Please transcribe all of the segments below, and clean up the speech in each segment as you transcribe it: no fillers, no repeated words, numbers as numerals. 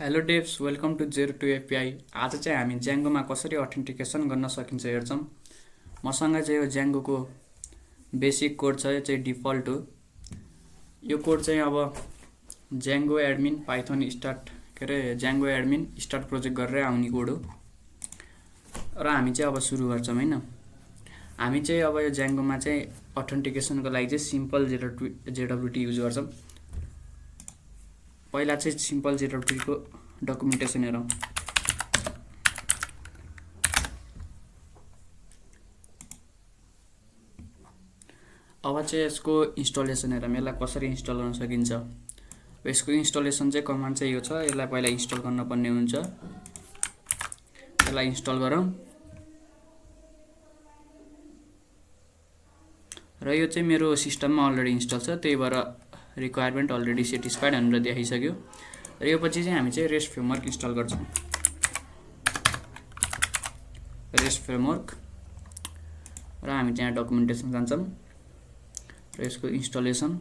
Hello devs, welcome to zero to API. आज चाहिँ हामी ज्याङ्गोमा कसरी अथेन्टिकेसन गर्न सकिन्छ हेर्छौँ। मसँग चाहिँ यो ज्याङ्गोको बेसिक कोड छ, यो चाहिँ डिफल्ट हो। यो कोड चाहिँ अब ज्याङ्गो admin Python start ज्याङ्गो admin start project गरेर आउने कोड हो र हामी चाहिँ अब सुरु गर्छौँ हैन। हामी चाहिँ अब यो ज्याङ्गोमा चाहिँ अथेन्टिकेसनको लागि चाहिँ सिम्पल जेडब्ल्युटी युज गर्छौँ। पहिला चाहिँ सिम्पल जेडब्ल्युटी को डकुमेन्टेसन हेरौँ। अब चाहिँ यसको इन्स्टलेसन हेरौँ, यसलाई कसरी इन्स्टल गर्न सकिन्छ। यसको इन्स्टलेसन चाहिँ कमान्ड चाहिँ यो छ, यसलाई पहिला इन्स्टल गर्नुपर्ने हुन्छ। यसलाई इन्स्टल गरौँ र यो चाहिँ मेरो सिस्टममा अलरेडी इन्स्टल छ, त्यही भएर रिक्वायरमेन्ट अलरेडी सेटिस्फाइड भनेर देखाइसक्यो। र यो पछि चाहिँ हामी चाहिँ रेस्ट फ्रेमवर्क इन्स्टल गर्छौँ। रेस्ट फ्रेमवर्क र हामी त्यहाँ डकुमेन्टेसन जान्छौँ र यसको इन्स्टलेसन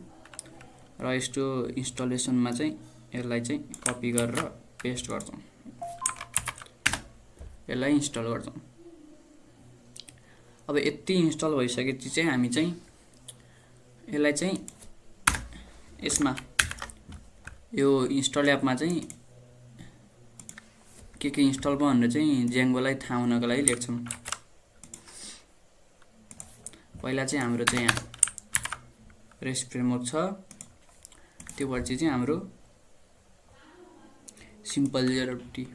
र यस्तो इन्स्टलेसनमा चाहिँ यसलाई चाहिँ कपी गरेर पेस्ट गर्छौँ, यसलाई इन्स्टल गर्छौँ। अब यति इन्स्टल भइसकेपछि चाहिँ हामी चाहिँ यसलाई चाहिँ यसमा यो इन्स्टल एपमा चाहिँ के इन्स्टल भयो भनेर चाहिँ ज्याङ्गोलाई थाहा हुनको लागि लेख्छौँ। पहिला चाहिँ हाम्रो चाहिँ यहाँ रेस्ट फ्रेमवर्क छ, त्यो पछि चाहिँ हाम्रो सिम्पल जेडब्ल्युटी।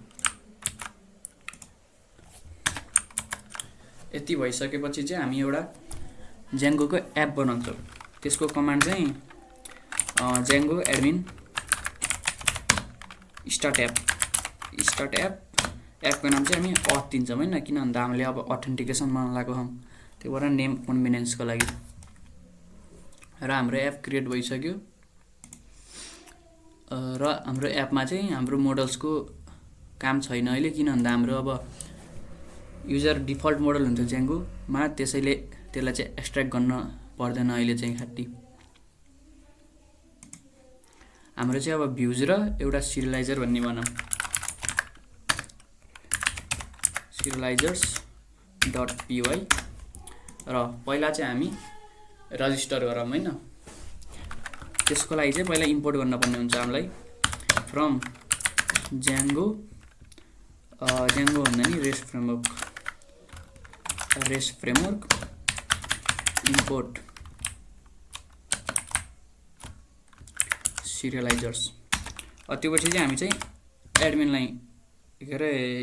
यति भइसकेपछि चाहिँ हामी एउटा ज्याङ्गोको एप बनाउँछौँ। त्यसको कमान्ड चाहिँ ज्याङ्गो एडमिन स्टार्ट एपको नाम चाहिँ हामी अथ दिन्छौँ हैन, किन भन्दा हामीले अब अथेन्टिकेसन गर्न लागेको हौँ, त्यही भएर नेम कन्भिनियन्सको लागि। र हाम्रो एप क्रिएट भइसक्यो र हाम्रो एपमा चाहिँ हाम्रो मोडल्सको काम छैन अहिले, किन भन्दा हाम्रो अब युजर डिफल्ट मोडल हुन्छ ज्याङ्गोमा, त्यसैले त्यसलाई चाहिँ एक्सट्र्याक्ट गर्न पर्दैन अहिले चाहिँ खाट्टी। हाम्रो चाहिँ अब भ्युज र एउटा सिरियलाइजर भन्ने बनाऊँ। सिरियलाइजर्स डट पीवाई र पहिला चाहिँ हामी रजिस्टर गरौँ हैन। त्यसको लागि चाहिँ पहिला इम्पोर्ट गर्नुपर्ने हुन्छ हामीलाई फ्रम ज्याङ्गो भन्दा नि रेस्ट फ्रेमवर्क इम्पोर्ट सिरियलाइजर्स। त्यो पछि चाहिँ हामी चाहिँ एडमिनलाई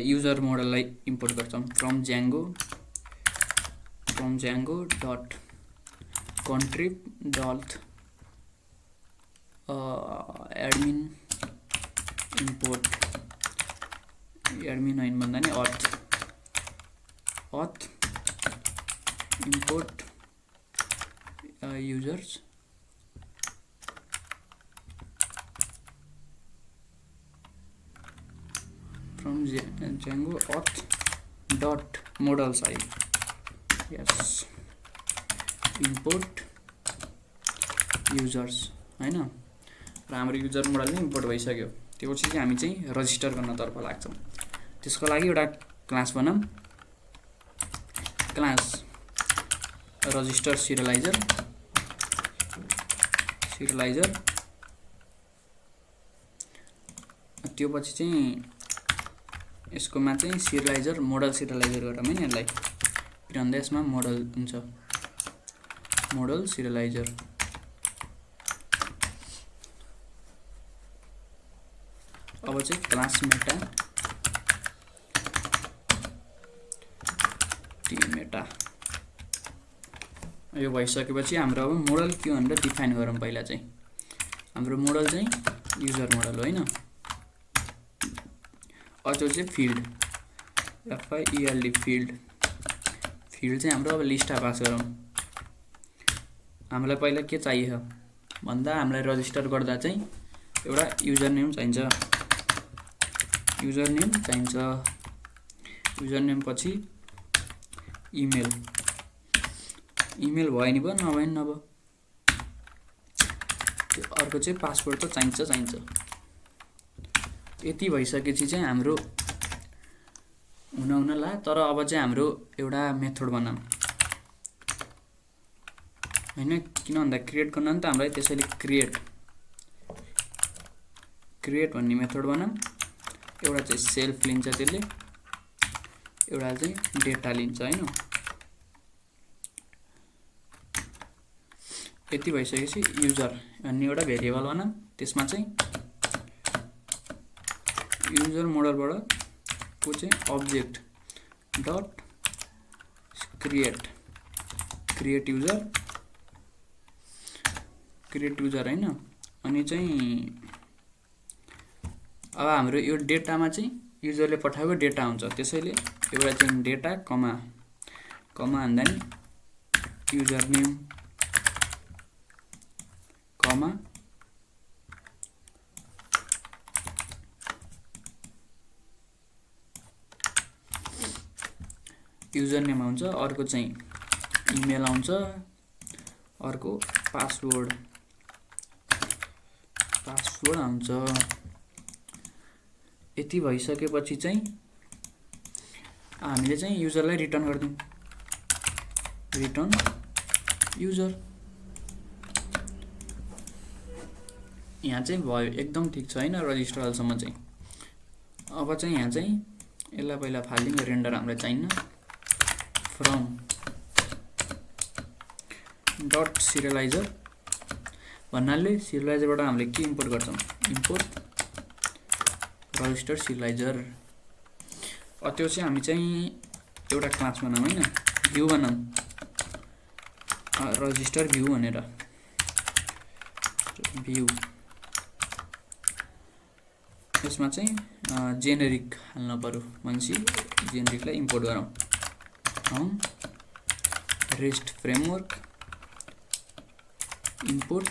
युजर मोडललाई इम्पोर्ट गर्छौँ from Django dot contrib dot admin import admin होइन भन्दा नि auth import users from Django auth dot models आई यस इम्पोर्ट युजर्स हैन। र हाम्रो युजर मोडल नै इम्पोर्ट भइसक्यो। त्यो पछि चाहिँ हामी चाहिँ रजिस्टर गर्नतर्फ लाग्छौँ। त्यसको लागि एउटा क्लास बनाऊँ, क्लास रजिस्टर सिरियलाइजर त्यो पछि चाहिँ यसकोमा चाहिँ सिरियलाइजर मोडल सिरियलाइजर गरौँ हैन यसलाई, किनभने यसमा मोडल हुन्छ, मोडल सिरियलाइजर। अब चाहिँ क्लास मेटा यो भइसकेपछि हाम्रो अब मोडल के भनेर डिफाइन गरौँ। पहिला चाहिँ हाम्रो मोडल चाहिँ युजर मोडल हो हैन। अर्को चाहिँ फिल्ड FIELD फिल्ड चाहिँ हाम्रो अब लिस्ट पास गरौँ। हामीलाई पहिला के चाहियो भन्दा हामीलाई रजिस्टर गर्दा चाहिँ एउटा युजर नेम चाहिन्छ, युजर नेम पछि इमेल भयो नि भयो, नभए नि नभए। त्यो अर्को चाहिँ पासवर्ड त चाहिन्छ। यति भइसकेपछि चाहिँ हाम्रो हुन ला। तर अब चाहिँ हाम्रो एउटा मेथड बनाऊँ हैन, किन भन्दा क्रिएट गर्न त हामीलाई त्यसैले क्रिएट भन्ने मेथड बनाऊँ। एउटा चाहिँ सेल्फ लिन्छ त्यसले, एउटा चाहिँ डेटा लिन्छ हैन। यति भइसकेपछि युजर भन्ने एउटा भेरिएबल बनाऊँ। त्यसमा चाहिँ युजर मोडलबाट को चाहिँ अब्जेक्ट डट क्रिएट युजर हैन। अनि चाहिँ अब हाम्रो यो डेटामा चाहिँ युजरले पठाएको डेटा हुन्छ, त्यसैले एउटा चाहिँ डेटा कमा भन्दा नि युजर नेम कमा युजर नेम आउँछ, अर्को चाहिँ इमेल आउँछ, अर्को पासवर्ड आउँछ। यति भइसकेपछि चाहिँ हामीले चाहिँ युजरलाई रिटर्न गर्दियौँ, रिटर्न युजर। यहाँ चाहिँ भयो, एकदम ठिक छ हैन रजिस्टर हालसम्म चाहिँ। अब चाहिँ यहाँ चाहिँ यसलाई पहिला फाल्दिउँ, रेन्डर हामीलाई चाहिन्न। फ्रम डट सिरियलाइजर भन्नाले सिरियलाइजरबाट हामीले के इम्पोर्ट गर्छौँ, इम्पोर्ट रजिस्टर सिरियलाइजर। त्यो चाहिँ हामी चाहिँ एउटा क्लास बनाऊँ हैन, भ्यू बनाऊँ, रजिस्टर भ्यू भनेर भ्यू। यसमा चाहिँ जेनेरिक हाल्न पर्यो, भनेपछि जेनेरिकलाई इम्पोर्ट गरौँ। Rest framework import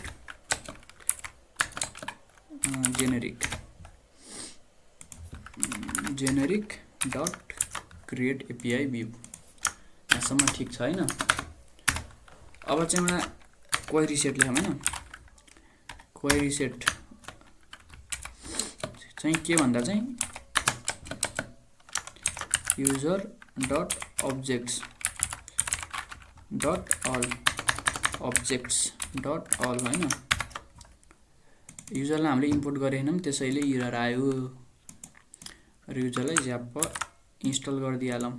generic dot create API view. यहाँसम्म ठिक छ हैन। अब चाहिँ एउटा क्वेरी सेट लेखौँ हैन। क्वेरी सेट चाहिँ के भन्दा चाहिँ user dot objects dot all हैन। युजरलाई हामीले इम्पोर्ट गरेनौँ, त्यसैले एरर आयो। र युजरलाई ज्याप इन्स्टल गरिदिइहालौँ।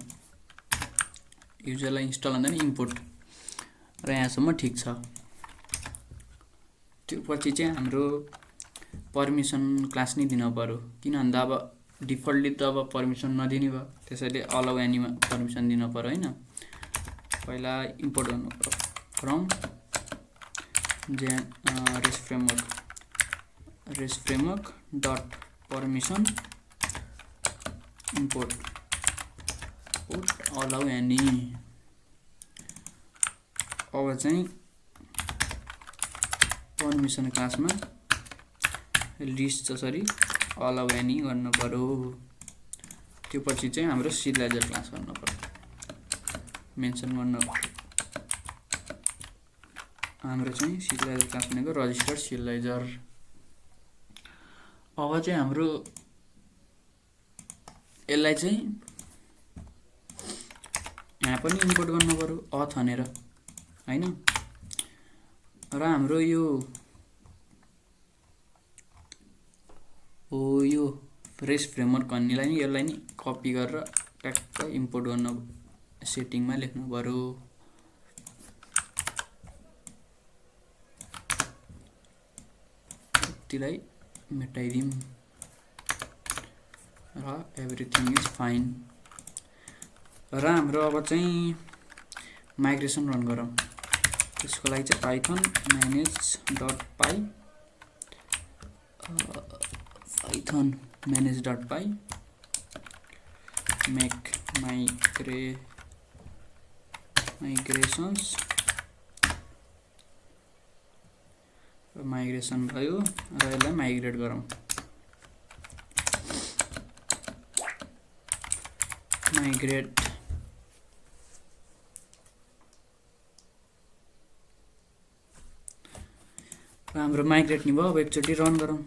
युजरलाई इन्स्टल भन्दा नि इम्पोर्ट। र यहाँसम्म ठिक छ। त्यो पछि चाहिँ हाम्रो पर्मिसन क्लास नै दिन पर्यो, किन भन्दा अब डिफल्टली त अब पर्मिसन नदिने भयो, त्यसैले अलाउ एनीमा पर्मिसन दिन पर्यो हैन। पहिला इम्पोर्ट गर्नु पर्यो from rest framework dot permission import allow any. अब चाहिँ पर्मिसन क्लासमा लिस्ट जसरी अलाउ एनी गर्नु पर्यो। त्यो पछि चाहिँ हाम्रो सिरियलाइजर क्लास गर्नु पर्यो, मेन्सन गर्नु पर्यो। हाम्रो चाहिँ सिरियलाइजर क्लास भनेको रजिस्टर सिरियलाइजर। अब चाहिँ हाम्रो यसलाई चाहिँ यहाँ पनि इम्पोर्ट गर्नु पर्यो अथ भनेर हैन। र हाम्रो यो रेस्ट फ्रेमवर्क भन्नेलाई नि यसलाई नि कपी गरेर ट्याक्क इम्पोर्ट गर्न सेटिङमा लेख्नु पर्यो। त्यसलाई मेटाइदिउँ र एभ्रिथिङ इज फाइन। र हाम्रो अब चाहिँ माइग्रेसन रन गरौँ। त्यसको लागि चाहिँ पाइथन manage.py मेक माइग्रेसन भयो। र यसलाई माइग्रेट गरौँ। माइग्रेट हाम्रो माइग्रेट नि भयो। अब एकचोटि रन गरौँ।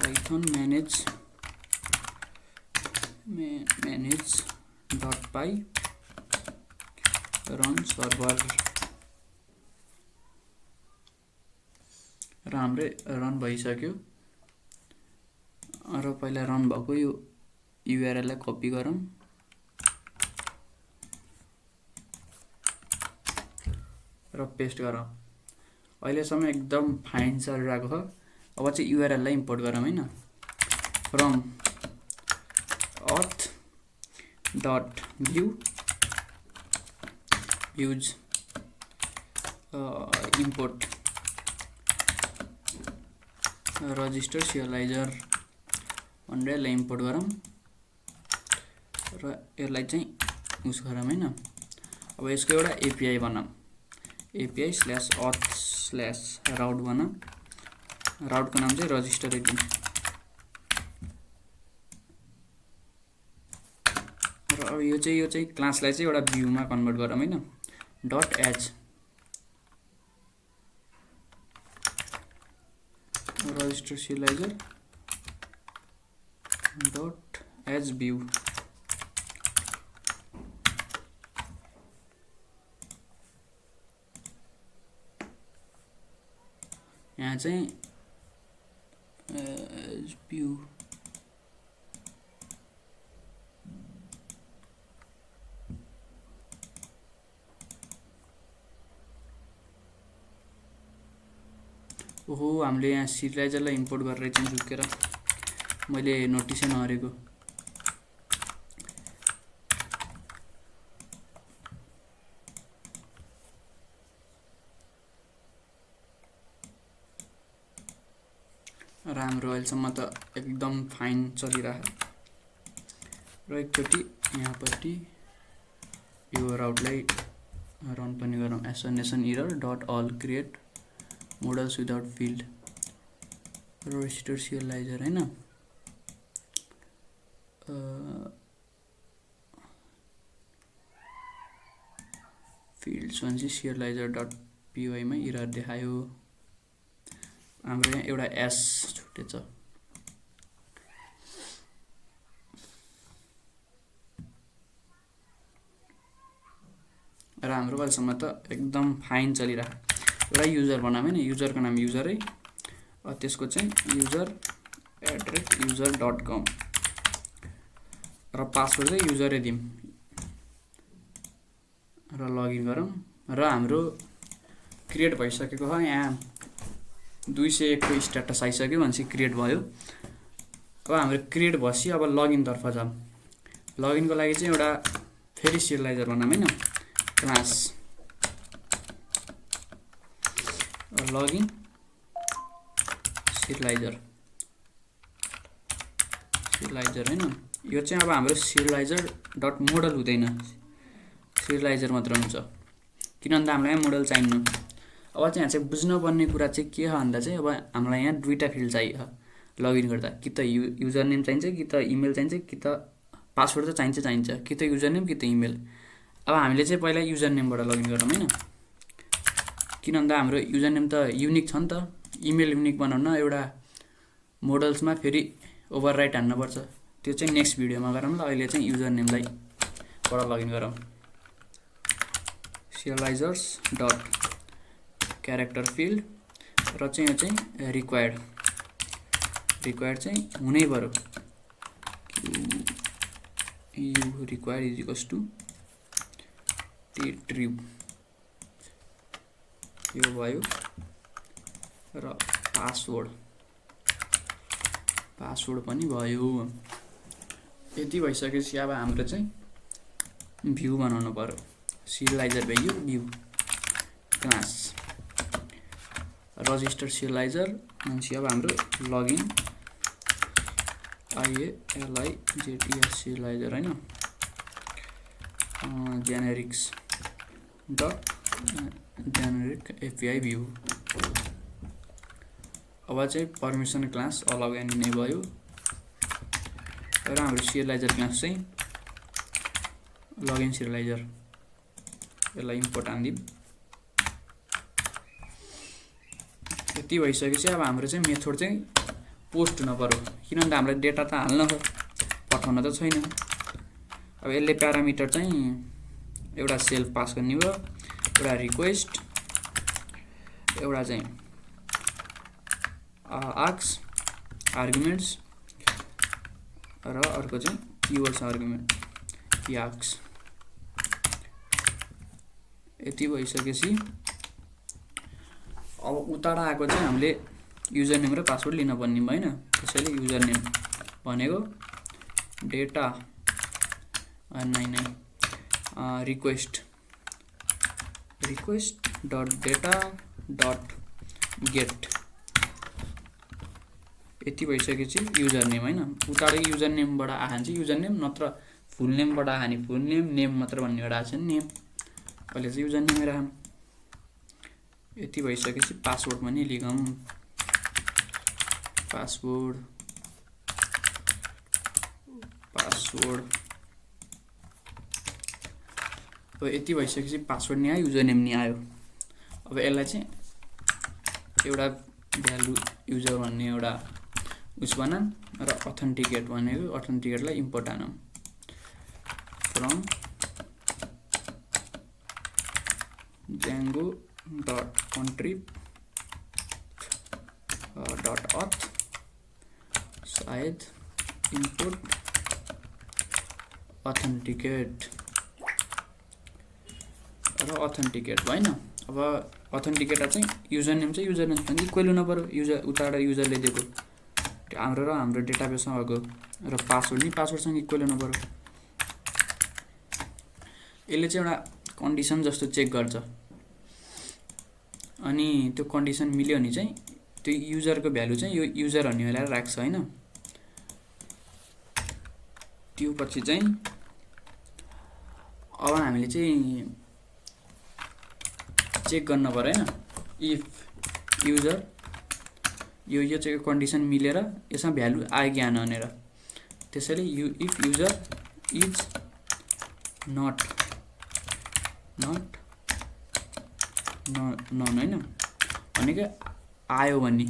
python manage.py run server र हाम्रै रन भइसक्यो र पहिला रन भएको यो URL लाई कपी गरौँ र पेस्ट गरौँ। अहिलेसम्म एकदम फाइन चलिरहेको छ। अब चाहिँ URL लाई इम्पोर्ट गरौँ हैन। from auth.view use import register serializer भनेर यसलाई इम्पोर्ट गरौँ र यसलाई चाहिँ युज गरौँ हैन। अब यसको एउटा API बनाऊँ। API/auth/route बनाऊँ। route को नाम चाहिँ register दिउँ र अब यो चाहिँ क्लासलाई चाहिँ एउटा भ्यू मा कन्भर्ट गरौँ हैन। .h register serializer .h view यहाँ चाहिँ view ओहो हामीले यहाँ serializer लाई इम्पोर्ट गरेर चाहिँ झुकेर मैले नोटिसै नगरेको। र हाम्रो अहिलेसम्म त एकदम फाइन चलिरहेको र एकचोटि यहाँपट्टि यो राउटलाई रन पनि गरौँ। assign error .all create models without field register serializer हैन। fields भनेपछि serializer.py मा एरर देखायो। हाम्रो यहाँ एउटा s छुटेछ। र हाम्रो अहिलेसम्म त एकदम फाइन चलिरहेको। एउटा युजर बनाऊँ हैन। युजरको नाम युजरै त्यसको चाहिँ user@user.com र पासवर्ड चाहिँ युजरै दिउँ र लगइन गरौँ र हाम्रो क्रिएट भइसकेको छ। यहाँ 201 को स्ट्याटस आइसक्यो भनेपछि क्रिएट भयो। अब हाम्रो क्रिएट भएपछि अब लगइन तर्फ जाऊँ। लगइनको लागि चाहिँ एउटा फेरि serializer बनाऊँ हैन। क्लास लगइन serializer हैन। यो चाहिँ अब हाम्रो serializer.model हुँदैन। serializer मात्र हुन्छ किनभने हामीलाई यहाँ मोडल चाहिन्न। अब चाहिँ यहाँ चाहिँ बुझ्नुपर्ने कुरा चाहिँ के हो भन्दा चाहिँ अब हामीलाई यहाँ दुईटा फिल्ड चाहियो लगइन गर्दा। कि त युजर नेम चाहिन्छ कि त इमेल चाहिन्छ कि त पासवर्ड त चाहिन्छ कि त युजर नेम कि त इमेल। अब हामीले चाहिँ पहिला युजर नेमबाट लगइन गरौँ हैन। किनभने हाम्रो युजर नेम त युनिक छ नि त। इमेल युनिक बनाउन एउटा मोडल्समा फेरि ओभरराइट हान्नुपर्छ। त्यो चाहिँ नेक्स्ट भिडियोमा गरौँ ल। अहिले चाहिँ युजर नेमलाई बाट लगइन गरौँ। serializers डट क्यारेक्टर फिल्ड र चाहिँ यो चाहिँ रिक्वायर्ड चाहिँ हुनै पर्यो। U required is equals to true यो भयो र पासवर्ड पनि भयो। यति भइसकेपछि अब हाम्रो चाहिँ भ्यू बनाउनु पर्यो। serializer view class register serializer भनेपछि अब हाम्रो लगइन IALIZER serializer हैन। generics dot generic API view। अब चाहिँ पर्मिसन क्लास अलग नै भयो र हाम्रो serializer क्लास चाहिँ लगइन serializer यसलाई इम्पोर्ट हान्दिउँ। यति भइसकेपछि अब हाम्रो चाहिँ मेथड चाहिँ पोस्ट नपरोस्, किनभने हामीलाई डेटा त हाल्न हो, पठाउन त छैन। अब यसले प्यारामिटर चाहिँ एउटा सेल्फ पास गर्ने भयो, एउटा रिक्वेस्ट, एउटा चाहिँ आक्स आर्गुमेन्ट्स र अर्को चाहिँ कीवर्ड्स आर्गुमेन्ट याक्स। यति भइसकेपछि अब उताबाट आएको चाहिँ हामीले युजर नेम र पासवर्ड लिन पर्ने भयो हैन। त्यसैले युजर नेम भनेको data request dot data dot get. यति भइसकेपछि युजर नेम हैन। उताबाट युजर नेमबाट आयो चाहिँ युजर नेम, नत्र फुल नेमबाट आयो भने फुल नेम मात्र भन्ने एउटा आछ नि नेम, अहिले चाहिँ युजर नेम राखौँ। यति भइसकेपछि पासवर्ड पनि लेखौँ, पासवर्ड अब यति भइसकेपछि पासवर्ड नि आयो, युजर नेम नि आयो। अब यसलाई चाहिँ एउटा भ्यालु युजर भन्ने एउटा उस बनाम र अथेन्टिकेट भनेको अथेन्टिकेटलाई इम्पोर्ट हानौँ फ्रम django.contrib .auth सायद इम्पोर्ट अथेन्टिकेट र अथेन्टिकेट भएन। अब अथेन्टिकेट चाहिँ युजर नेम पनि इक्वल हुनु पर्यो, युजर उताबाट युजरले दिएको हाम्रो र हाम्रो डेटाबेसमा भएको र पासवर्ड नि पासवर्डसँग इक्वल हुनु पर्यो। यसले चाहिँ एउटा कन्डिसन जस्तो चेक गर्छ, अनि त्यो कन्डिसन मिल्यो भने चाहिँ त्यो युजरको भ्यालु चाहिँ यो युजर भन्ने बेलामा राख्छ हैन। त्यो पछि चाहिँ अब हामीले चाहिँ चेक गर्न पर्यो हैन, इफ युजर यो चाहिँ कन्डिसन मिलेर यसमा भ्यालु आयो कि आएन भनेर। त्यसैले if user is not none हैन भनेको आयो भने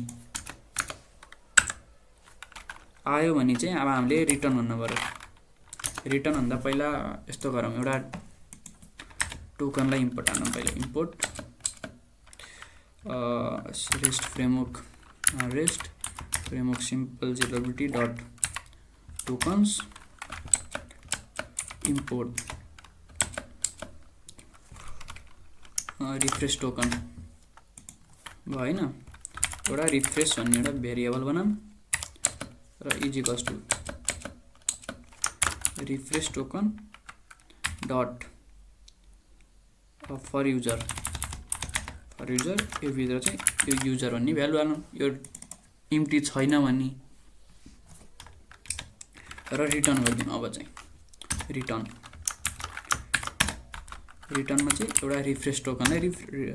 चाहिँ अब हामीले रिटर्न भन्नु पर्यो। रिटर्न भन्दा पहिला यस्तो गरौँ, एउटा टोकनलाई इम्पोर्ट हानौँ पहिला, इम्पोर्ट रेस्ट फ्रेमवर्क सिम्पल जेलबिलिटी dot tokens import refresh token भयो हैन। एउटा रिफ्रेश भन्ने एउटा भेरिएबल बनाऊँ र equals to refresh token dot for user यो भित्र चाहिँ यो युजर भन्ने भ्यालु हालौँ, यो इम्प्टी छैन भन्ने र रिटर्न गरिदिउँ। अब चाहिँ रिटर्नमा चाहिँ एउटा रिफ्रेश टोकनलाई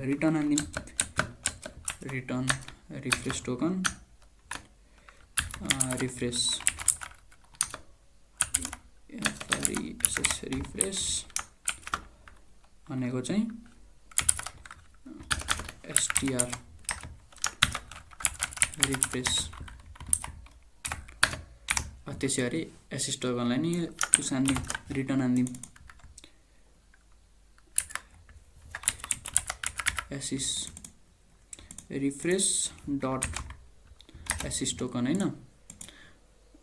रिटर्न हानिदिउँ, रिटर्न रिफ्रेश टोकन रिफ्रेश भनेको चाहिँ str रिफ्रेश। त्यसै गरी एसिस टोकनलाई नि रिटर्न हानिदिउँ, access refresh dot access token हैन।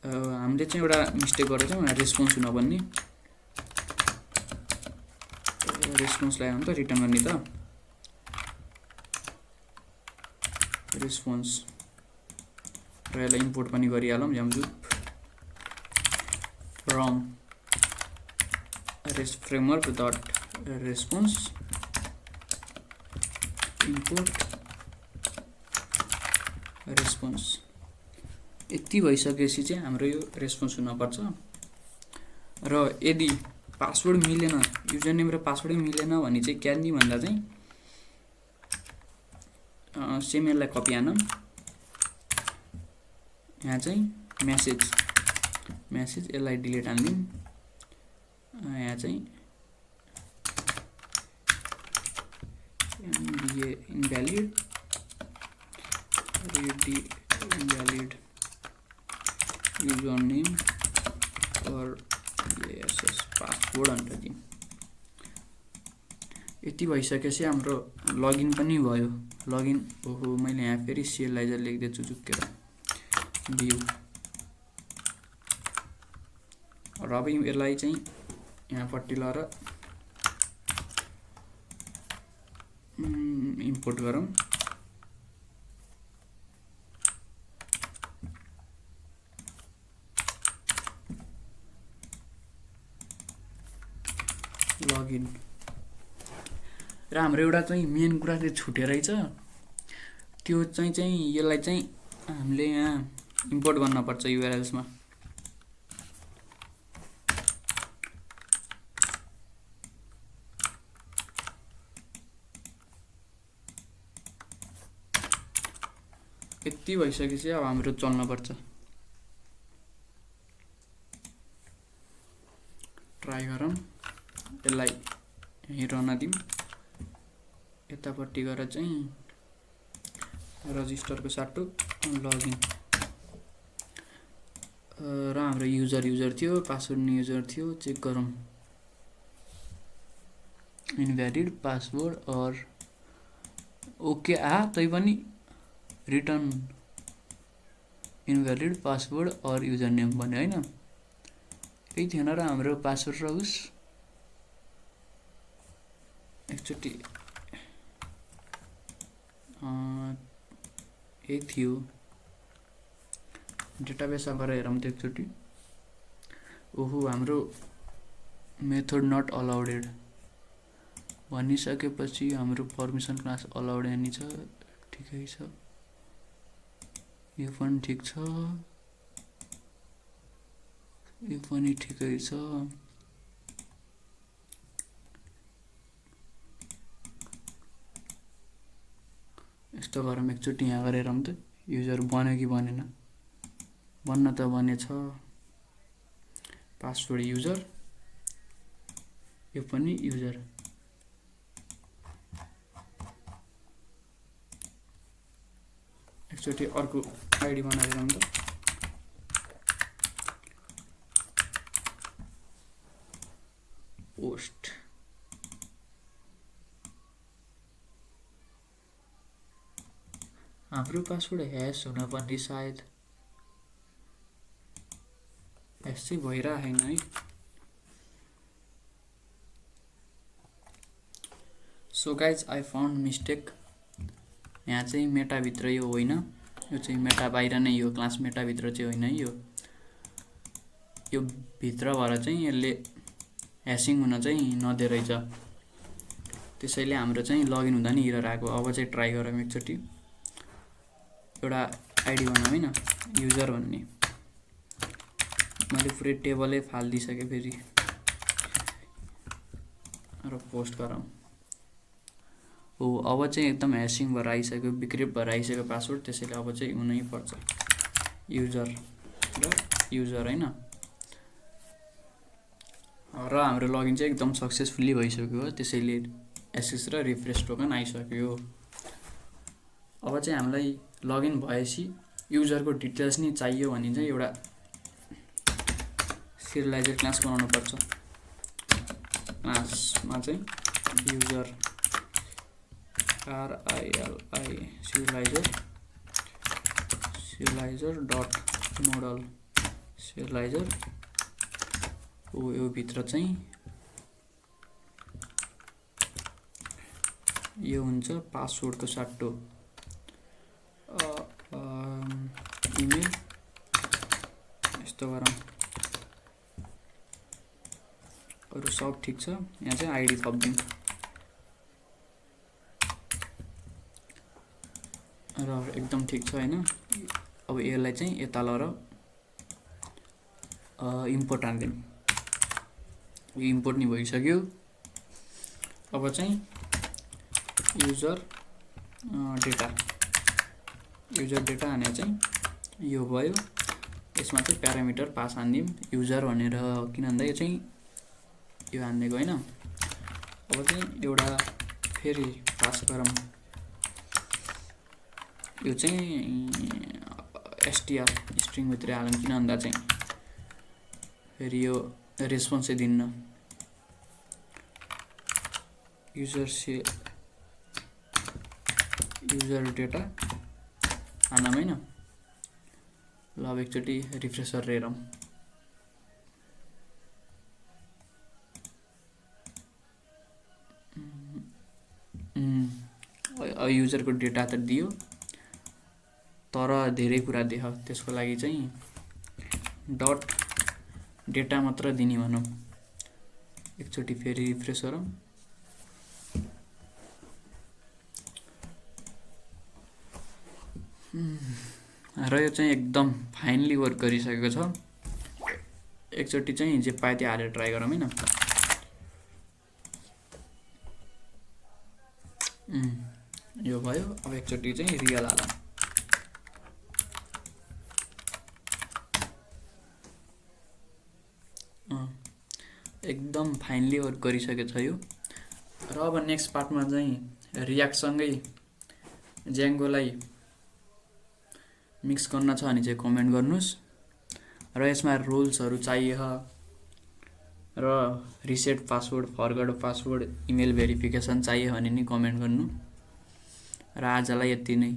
हामीले चाहिँ एउटा मिस्टेक गरेर चाहिँ रेस्पोन्स हुन पर्ने, रेस्पोन्सलाई हम त रिटर्न गर्ने त रेस्पोन्स र यसलाई इम्पोर्ट पनि गरिहालौँ, जामजुप from rest framework dot response import response. यति भइसकेपछि चाहिँ हाम्रो यो रेस्पोन्स हुनुपर्छ। र यदि पासवर्ड मिलेन, युजर नेम र पासवर्ड मिलेन भने चाहिँ क्यान्डी भन्दा चाहिँ सेमेललाई कपी हानौँ, यहाँ चाहिँ मेसेज यसलाई डिलिट हानिदिउँ, यहाँ चाहिँ इनभ्यालिड युजर नेम और एसएस पासवर्ड अन्टर दिउँ। यति भइसकेपछि हाम्रो लगइन पनि भयो। लगइन ओहो मैले यहाँ फेरि सिरियलाइजर लेख्दैछु चुकेर भ्यू र अब यसलाई चाहिँ यहाँपट्टि लगाएर इम्पोर्ट गरौँ। लगइन र हाम्रो एउटा चाहिँ मेन कुरा चाहिँ छुटेर छ, त्यो चाहिँ यसलाई चाहिँ हामीले यहाँ इम्पोर्ट गर्न पर्छ युआरएल्समा। यति भइसकेपछि अब हाम्रो चल्न पर्छ। ट्राई गरौँ, यसलाई यहीँ रहन दिउँ। यतापट्टि गएर चाहिँ रजिस्टरको साटो लगइन र हाम्रो युजर थियो, पासवर्ड नि युजर थियो। चेक गरौँ, इनभ्यालिड पासवर्ड और ओके तै पनि रिटर्न इनभ्यालिड पासवर्ड और युजर नेम भन्यो हैन। केही थिएन र हाम्रो पासवर्ड र उस एकचोटि यही थियो। डेटाबेसमा गएर हेरौँ त एकचोटि। ओहो हाम्रो मेथड नट अलाउडेड भनिसकेपछि हाम्रो पर्मिसन क्लास अलाउड नि छ। ठिकै छ, यो पनि ठिक छ, यो पनि ठिकै छ। यस्तो गरौँ एकचोटि, यहाँ गरेर हेरौँ त युजर बन्यो कि बनेन। बन्न त बनेछ। पासवर्ड युजर, यो पनि युजर। एकचोटि अर्को आइडी बनाएर हेरौँ त। पोस्ट हाम्रो पासवर्ड ह्यास हुन पर्ने सायद। ह्यास चाहिँ भइरहेको छैन है। So guys I found mistake. यहाँ चाहिँ मेटाभित्र यो होइन, यो चाहिँ मेटा बाहिर नै, यो क्लास मेटाभित्र चाहिँ होइन है। यो भित्र भएर चाहिँ यसले ह्यासिङ हुन चाहिँ नदिए रहेछ। त्यसैले हाम्रो चाहिँ लगइन हुँदा नि एरर आएको। अब चाहिँ ट्राई गरौँ एकचोटि। एउटा आइडी बनाऊँ हैन, युजर भन्ने। मैले पुरै टेबलै फालिदिइसकेँ फेरि। र पोस्ट गरौँ। हो अब चाहिँ एकदम ह्यासिङ भएर आइसक्यो, बिक्रिप भएर आइसक्यो पासवर्ड। त्यसैले अब चाहिँ हुनै पर्छ युजर र युजर हैन। र हाम्रो लगइन चाहिँ एकदम सक्सेसफुल्ली भइसक्यो हो। त्यसैले एक्सेस र रिफ्रेस टोकन आइसक्यो। अब चाहिँ हामीलाई लगइन भएपछि युजरको डिटेल्स नि चाहियो भने चाहिँ एउटा सिरियलाइजर क्लास बनाउनु पर्छ। क्लासमा चाहिँ युजर RILI सिरियलाइजर डट मोडल सिरियलाइजर। यो भित्र चाहिँ यो हुन्छ पासवर्डको साट्टो इमेल। यस्तो गरौँ, अरू सब ठिक छ। यहाँ चाहिँ आइडी थपिदिउँ र एकदम ठिक छ हैन। अब यसलाई चाहिँ यता लएर इम्पोर्ट हाल्दिउँ। यो इम्पोर्ट नि भइसक्यो। अब चाहिँ युजर डेटा हाने चाहिँ यो भयो। यसमा चाहिँ प्यारामिटर पास हान्दिउँ युजर भनेर, किन भन्दा यो चाहिँ यो हान्नेको हैन। अब चाहिँ एउटा फेरि पास गरौँ। यो चाहिँ एसटिआर स्ट्रिङभित्रै हालौँ, किन भन्दा चाहिँ फेरि यो रेस्पोन्सै दिन्न। युजर डेटा हानौँ होइन। ल अब एकचोटि रिफ्रेस गरेर हेरौँ। युजरको डेटा त दियो तर धेरै कुरा देखायो, त्यसको लागि चाहिँ डट डेटा मात्र दिने भनौँ। एकचोटि फेरि रिफ्रेस गरौँ। र यो चाहिँ एकदम फाइनली वर्क गरिसकेको छ। एकचोटि चाहिँ जे पाए त्यो हालेर ट्राई गरौँ होइन। यो भयो। अब एकचोटि चाहिँ रियल हालौँ। एकदम फाइनली वर्क गरिसकेको छ यो। र अब नेक्स्ट पार्टमा चाहिँ रियाक्टसँगै ज्याङ्गोलाई मिक्स गर्न छ भने चाहिँ कमेन्ट गर्नुहोस्। र यसमा रुल्सहरू चाहिए र reset password, forward password, email verification चाहिए भने नि कमेन्ट गर्नु। र आजलाई यति नै।